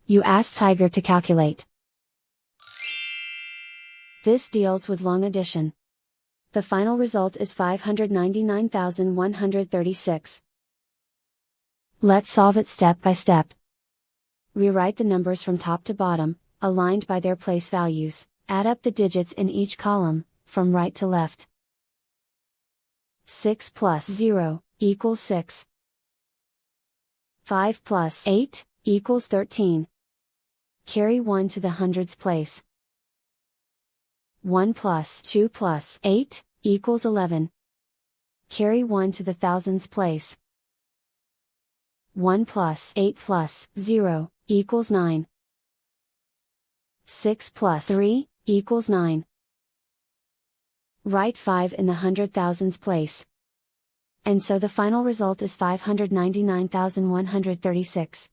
You ask Tiger to calculate. This deals with long addition. The final result is 599,136. Let's solve it step by step. Rewrite the numbers from top to bottom, aligned by their place values. Add up the digits in each column, from right to left. 6 plus 0 equals 6. 5 plus 8 equals 13. Carry 1 to the hundreds place. 1 plus 2 plus 8 equals 11. Carry 1 to the thousands place. 1 plus 8 plus 0 equals 9. 6 plus 3 equals 9. Write 5 in the hundred thousands place. And so the final result is 599,136.